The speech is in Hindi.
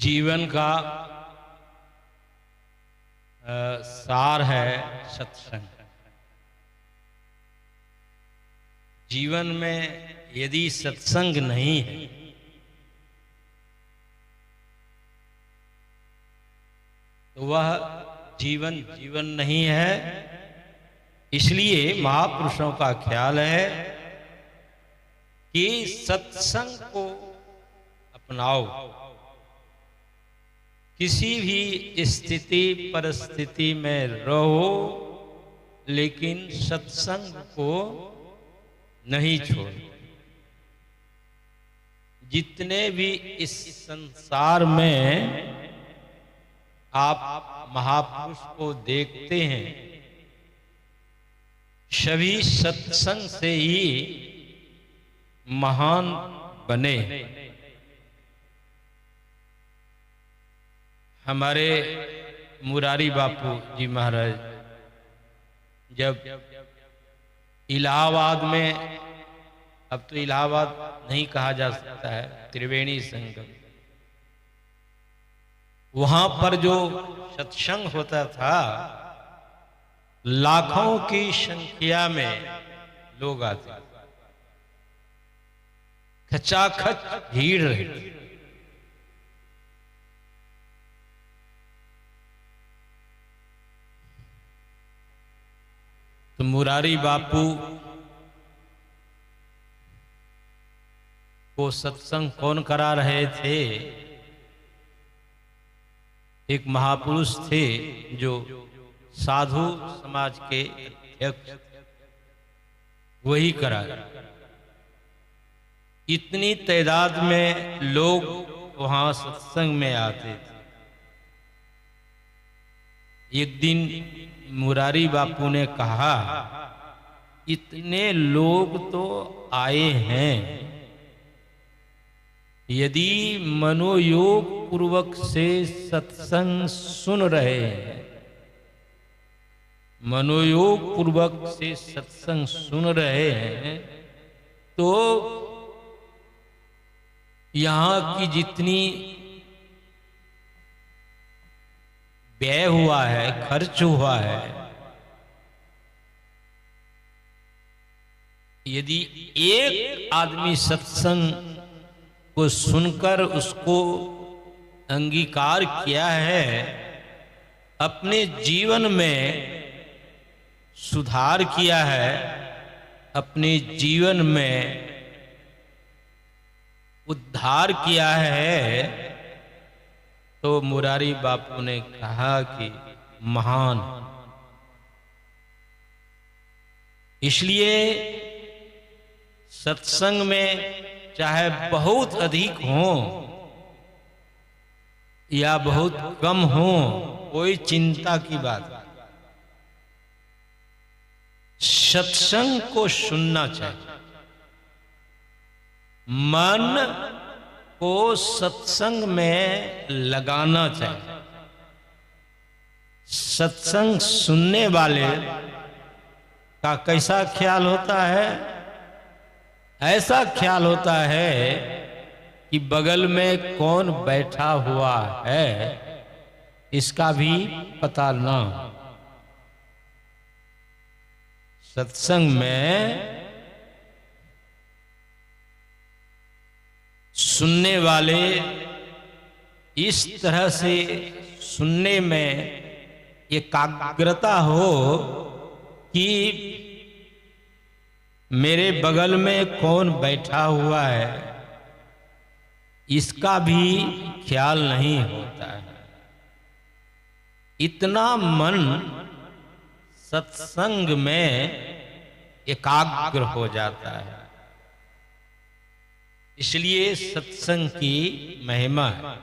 जीवन का सार है सत्संग। जीवन में यदि सत्संग नहीं है तो वह जीवन नहीं है। इसलिए महापुरुषों का ख्याल है कि सत्संग को अपनाओ। किसी भी स्थिति परिस्थिति में रहो, लेकिन सत्संग को नहीं छोड़ो। जितने भी इस संसार में आप महापुरुष को देखते हैं, सभी सत्संग से ही महान बने। हमारे मुरारी बापू जी महाराज जब इलाहाबाद में, अब तो इलाहाबाद नहीं कहा जा सकता है, त्रिवेणी संगम, वहां पर जो सत्संग होता था, लाखों की संख्या में लोग आते, खचाखच भीड़ रहती। तो मुरारी बापू को सत्संग कौन करा रहे थे? एक महापुरुष थे जो साधु समाज के अध्यक्ष, वही करा। इतनी तादाद में लोग वहां सत्संग में आते थे। एक दिन मुरारी बापू ने कहा, इतने लोग तो आए हैं, यदि मनोयोग पूर्वक से सत्संग सुन रहे हैं, मनोयोग पूर्वक से सत्संग सुन रहे हैं, तो यहां की जितनी व्यय हुआ है, खर्च हुआ है, यदि एक आदमी सत्संग को सुनकर उसको अंगीकार किया है, अपने जीवन में सुधार किया है, अपने जीवन में उद्धार किया है, तो मुरारी बापू ने कहा कि महान। इसलिए सत्संग में चाहे बहुत अधिक हो या बहुत कम हो, कोई चिंता की बात नहीं। सत्संग को सुनना चाहिए, मन को सत्संग में लगाना चाहिए। सत्संग सुनने वाले का कैसा ख्याल होता है? ऐसा ख्याल होता है कि बगल में कौन बैठा हुआ है इसका भी पता ना हो। सत्संग में सुनने वाले इस तरह से सुनने में एकाग्रता हो कि मेरे बगल में कौन बैठा हुआ है इसका भी ख्याल नहीं होता है। इतना मन सत्संग में एकाग्र हो जाता है। इसलिए सत्संग की महिमा है।